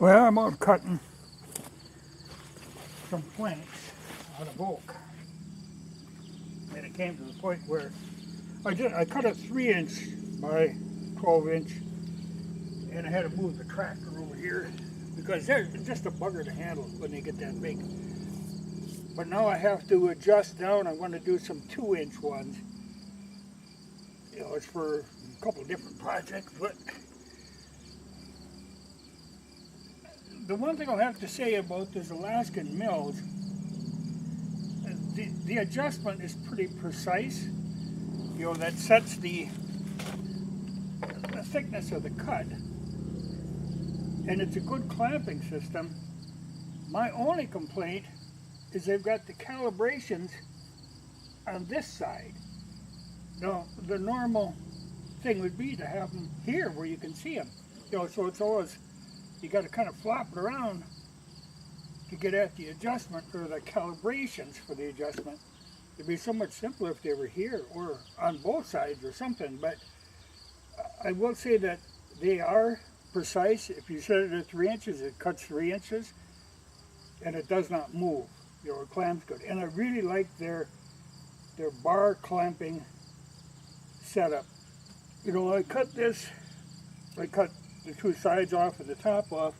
Well, I'm out cutting some planks out of oak. And it came to the point where I cut a 3" by 12" and I had to move the tractor over here because they're just a bugger to handle when they get that big. But now I have to adjust down. I want to do some 2" ones. You know, it's for a couple of different projects, but the one thing I'll have to say about these Alaskan mills, the adjustment is pretty precise. You know, that sets the thickness of the cut, and it's a good clamping system. My only complaint is they've got the calibrations on this side. Now, the normal thing would be to have them here where you can see them. You know, so it's always, you got to kind of flop it around to get at the adjustment or the calibrations for the adjustment. It'd be so much simpler if they were here or on both sides or something, but I will say that they are precise. If you set it at 3" it cuts 3" and it does not move. You know, it clamps good. And I really like their bar clamping setup. You know, I cut the 2 sides off and the top off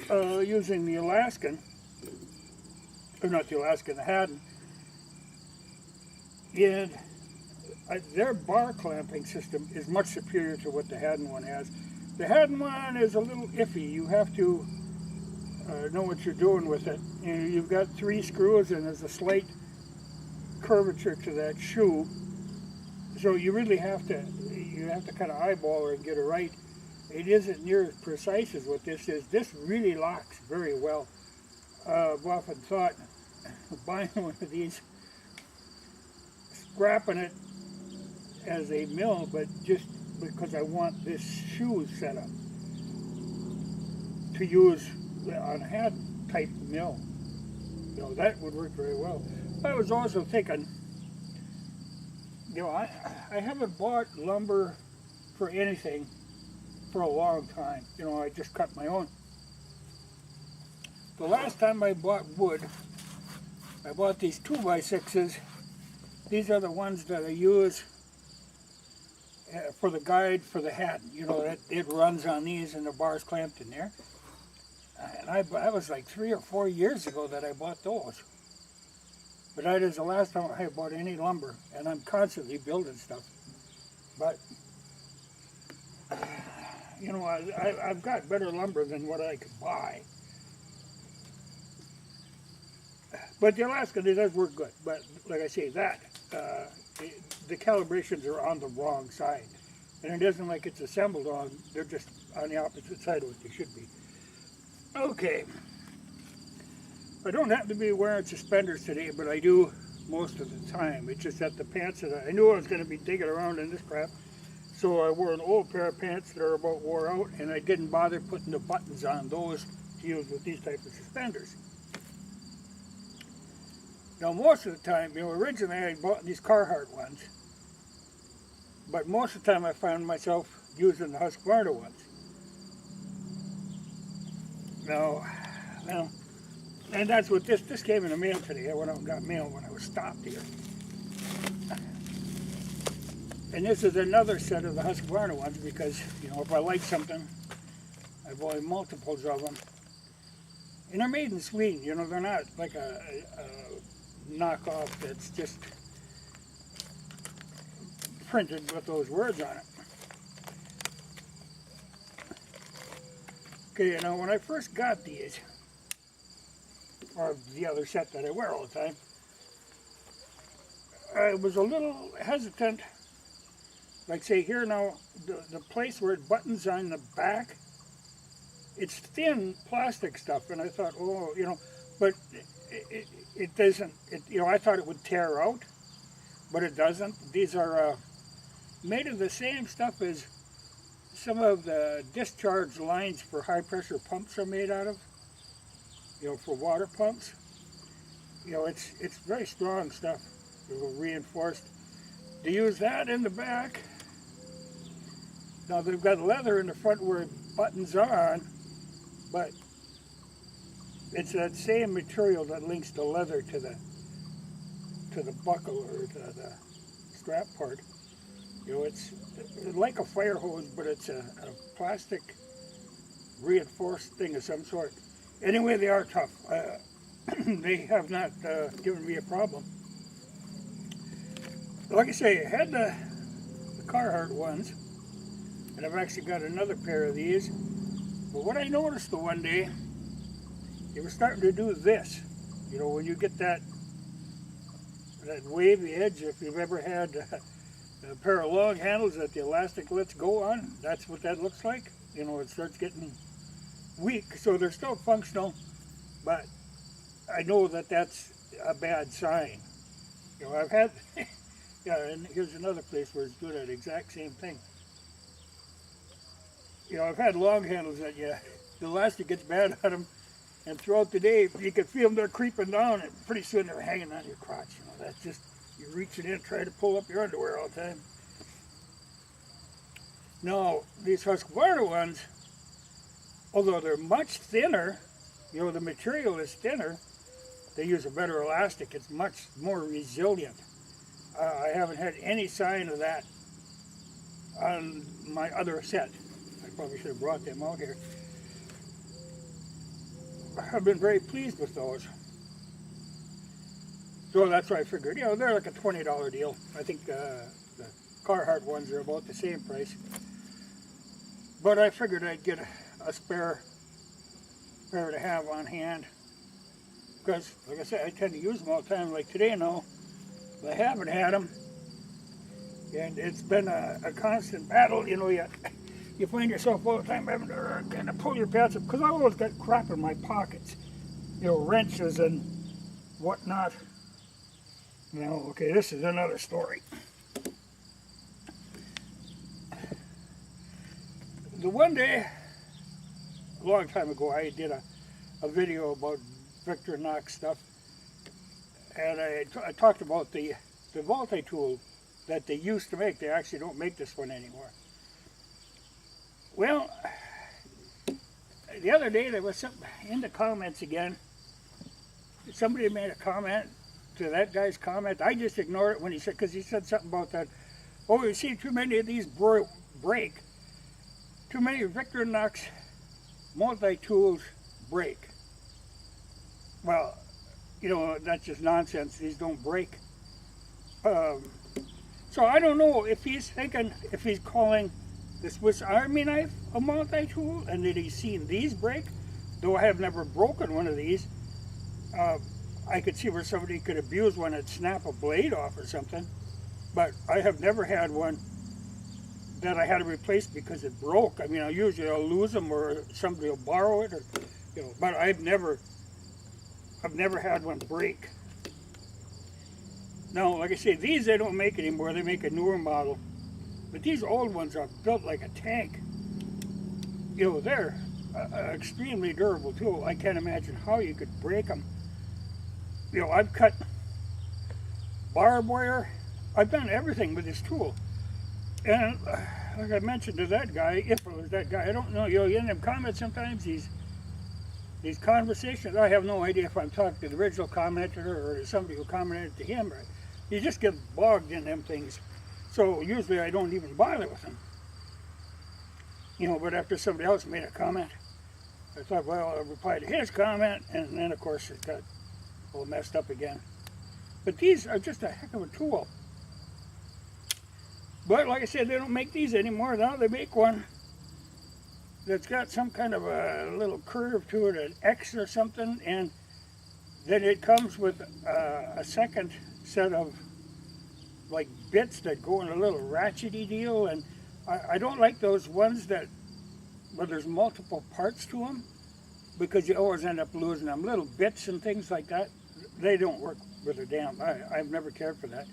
using the Alaskan, or not the Alaskan, the Haddon. And their bar clamping system is much superior to what the Haddon one has. The Haddon one is a little iffy. You have to know what you're doing with it. You know, you've got 3 screws and there's a slight curvature to that shoe. So you really have to kind of eyeball her and get it right. It isn't near as precise as what this is. This really locks very well. I've often thought of buying one of these, scrapping it as a mill, but just because I want this shoe set up to use on a Haddon type mill. You know, that would work very well. I was also thinking, you know, I haven't bought lumber for anything for a long time. You know, I just cut my own. The last time I bought wood, I bought these 2x6s. These are the ones that I use for the guide for the Haddon. You know, it runs on these and the bar's clamped in there. And that was like 3 or 4 years ago that I bought those. But that is the last time I bought any lumber, and I'm constantly building stuff. But, you know, I've got better lumber than what I could buy. But the Alaskan, it does work good. But like I say, the calibrations are on the wrong side. And it isn't like it's assembled on, they're just on the opposite side of what they should be. Okay. I don't happen to be wearing suspenders today, but I do most of the time. It's just that the pants that I knew I was going to be digging around in this crap, so I wore an old pair of pants that are about wore out, and I didn't bother putting the buttons on those to use with these type of suspenders. Now, most of the time, you know, originally I bought these Carhartt ones, but most of the time I found myself using the Husqvarna ones. Now, and that's what this came in the mail today. I went out and got mail when I was stopped here. And this is another set of the Husqvarna ones because, you know, if I like something, I buy multiples of them. And they're made in Sweden. You know, they're not like a knockoff that's just printed with those words on it. Okay, now when I first got these, or the other set that I wear all the time, I was a little hesitant. Like say here now, the place where it buttons on the back, it's thin plastic stuff, and I thought, oh, you know, but it doesn't, you know, I thought it would tear out, but it doesn't. These are made of the same stuff as some of the discharge lines for high pressure pumps are made out of, you know, for water pumps. You know, it's very strong stuff, reinforced. They use that in the back. Now they've got leather in the front where it buttons on, but it's that same material that links the leather to the buckle or to the strap part. You know, it's like a fire hose, but it's a plastic reinforced thing of some sort. Anyway, they are tough. They have not given me a problem. Like I say, I had the Carhartt ones, and I've actually got another pair of these. But what I noticed the one day, they were starting to do this. You know, when you get that wavy edge, if you've ever had a pair of long handles that the elastic lets go on, that's what that looks like. You know, it starts getting weak. So they're still functional, but I know that that's a bad sign. You know, I've had, yeah, and here's another place where it's doing that exact same thing. You know, I've had long handles that the elastic gets bad on them, and throughout the day, you can feel them, they're creeping down, and pretty soon they're hanging on your crotch. You know, that's just, you're reaching in, trying to pull up your underwear all the time. Now, these Husqvarna ones, although they're much thinner, you know, the material is thinner, they use a better elastic. It's much more resilient. I haven't had any sign of that on my other set. I probably should have brought them out here. I've been very pleased with those. So that's why I figured, you know, they're like a $20 deal. I think the Carhartt ones are about the same price. But I figured I'd get a spare pair to have on hand. Because, like I said, I tend to use them all the time. Like today now, I haven't had them. And it's been a constant battle. You know, you find yourself all the time having to kind of pull your pants up. Because I always got crap in my pockets. You know, wrenches and whatnot. Now, okay, this is another story. The one day, a long time ago, I did a video about Victorinox stuff, and I talked about the multi-tool that they used to make. They actually don't make this one anymore. Well, the other day there was something in the comments again. Somebody made a comment to that guy's comment. I just ignored it when he said, because he said something about that, oh, you see too many of these break. Too many Victorinox multi-tools break. Well, you know, that's just nonsense. These don't break. So I don't know if he's thinking, if he's calling the Swiss Army knife a multi-tool, and that he's seen these break. Though I have never broken one of these. I could see where somebody could abuse one and snap a blade off or something. But I have never had one that I had to replace because it broke. I mean, usually I'll lose them or somebody will borrow it, or, you know. But I've never had one break. Now, like I say, these they don't make anymore. They make a newer model. But these old ones are built like a tank. You know, they're extremely durable tool. I can't imagine how you could break them. You know, I've cut barbed wire. I've done everything with this tool. And like I mentioned to that guy, if it was that guy, I don't know, you know, in them comments sometimes, these conversations, I have no idea if I'm talking to the original commenter or to somebody who commented to him. Or you just get bogged in them things. So usually I don't even bother with them. You know, but after somebody else made a comment, I thought, well, I'll reply to his comment, and then of course it got all messed up again. But these are just a heck of a tool. But like I said, they don't make these anymore. Now they make one that's got some kind of a little curve to it, an X or something, and then it comes with a second set of like bits that go in a little ratchety deal. And I don't like those ones that where there's multiple parts to them, because you always end up losing them. Little bits and things like that, they don't work with a damn. I've never cared for that.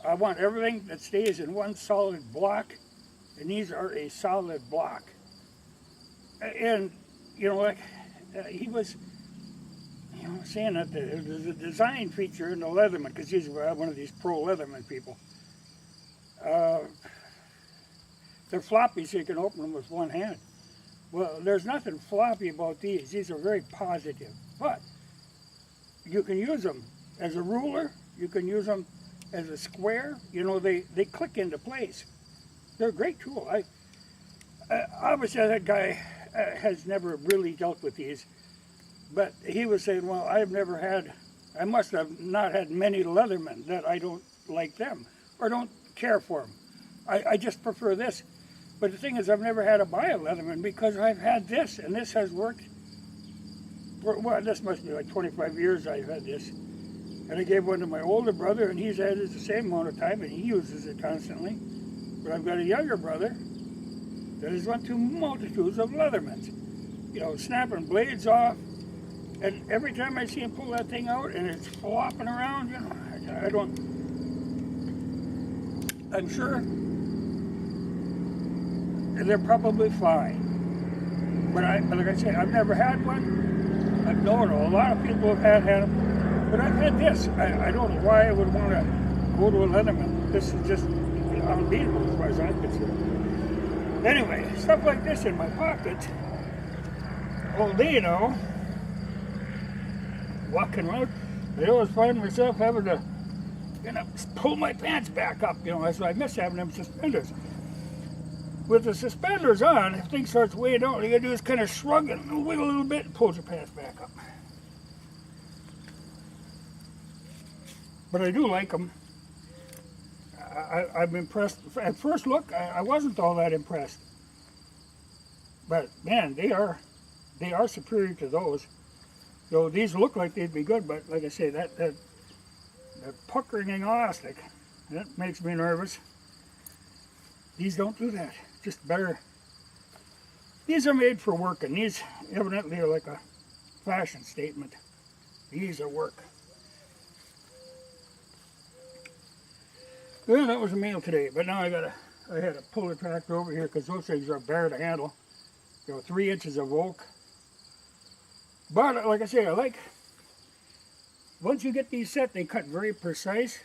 I want everything that stays in one solid block, and these are a solid block. And, you know, like he was, you know, saying that there's a design feature in the Leatherman, because he's one of these pro Leatherman people. They're floppy, so you can open them with one hand. Well, there's nothing floppy about these. These are very positive. But you can use them as a ruler. You can use them as a square. You know, they click into place. They're a great tool. Obviously, that guy has never really dealt with these. But he was saying, well, I must have not had many Leathermen that I don't like them or don't care for them. I just prefer this. But the thing is, I've never had to buy a Leatherman because I've had this, and this has worked. Well, this must be like 25 years I've had this. And I gave one to my older brother, and he's had it the same amount of time, and he uses it constantly. But I've got a younger brother that has went through multitudes of Leathermans. You know, snapping blades off. And every time I see him pull that thing out and it's flopping around, you know, I'm sure they're probably fine. But like I say, I've never had one. I've known a lot of people have had them. But I've had this. I don't know why I would want to go to a Leatherman. This is just unbeatable as far as I'm concerned. Anyway, stuff like this in my pocket. All day now, walking around, I always find myself having to, you know, pull my pants back up, you know, so I miss having them suspenders. With the suspenders on, if things starts weighing out, all you gotta do is kind of shrug and wiggle a little bit and pull your pants back up. But I do like them. I'm impressed. At first look, I wasn't all that impressed. But man, they are superior to those. So these look like they'd be good, but like I say, that puckering elastic, that makes me nervous. These don't do that. Just better. These are made for working. These evidently are like a fashion statement. These are work. Well, that was the meal today, but now I had to pull the tractor over here because those things are bare to handle. You know, 3 inches of oak. But like I say, once you get these set, they cut very precise,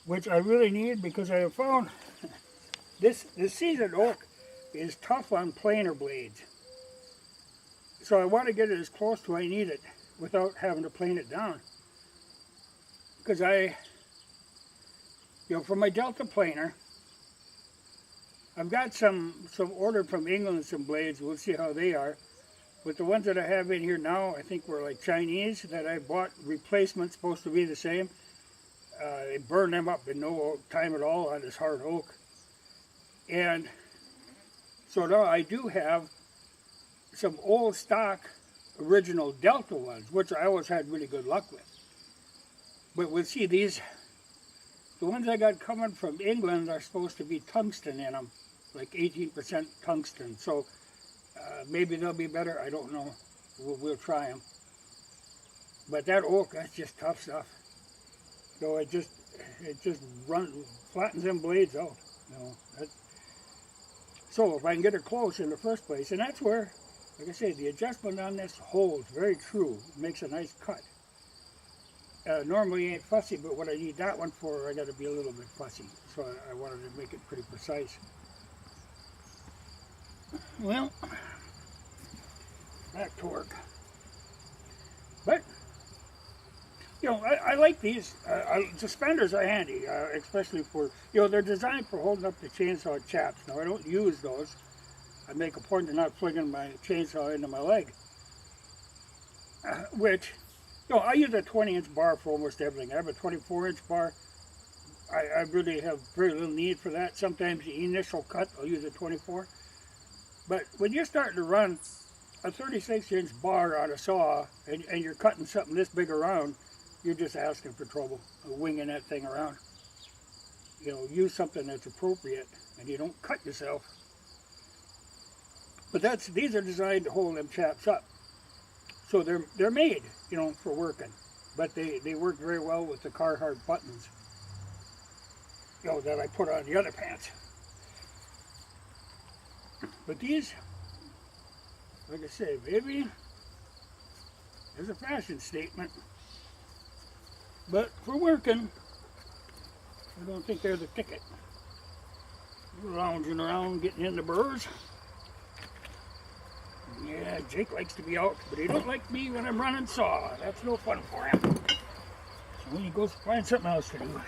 which I really need because I have found this seasoned oak is tough on planer blades. So I want to get it as close to I need it without having to plane it down. Because for my Delta planer, I've got some ordered from England, some blades. We'll see how they are. But the ones that I have in here now, I think were like Chinese that I bought. Replacements supposed to be the same. They burned them up in no time at all on this hard oak. And so now I do have some old stock original Delta ones, which I always had really good luck with. But we'll see, the ones I got coming from England are supposed to be tungsten in them, like 18% tungsten. So maybe they'll be better. I don't know. We'll try them. But that oak, that's just tough stuff. So it just flattens them blades out. You know. So if I can get it close in the first place, and that's where, like I say, the adjustment on this holds very true. It makes a nice cut. Normally ain't fussy, but what I need that one for, I got to be a little bit fussy. So I wanted to make it pretty precise. Well, back to work. But, you know, I like these. Suspenders are handy, especially for, you know, they're designed for holding up the chainsaw chaps. Now, I don't use those. I make a point of not flinging my chainsaw into my leg. Which, you know, I use a 20-inch bar for almost everything. I have a 24-inch bar. I really have very little need for that. Sometimes the initial cut, I'll use a 24. But when you're starting to run a 36-inch bar on a saw and you're cutting something this big around, you're just asking for trouble, winging that thing around. You know, use something that's appropriate and you don't cut yourself. But these are designed to hold them chaps up. So they're made, you know, for working. But they work very well with the Carhartt buttons, you know, that I put on the other pants. But these, like I say, maybe there's a fashion statement. But for working, I don't think they're the ticket. Lounging around, getting in the burrs. Yeah, Jake likes to be out, but he don't like me when I'm running saw. That's no fun for him. So he goes find something else to do.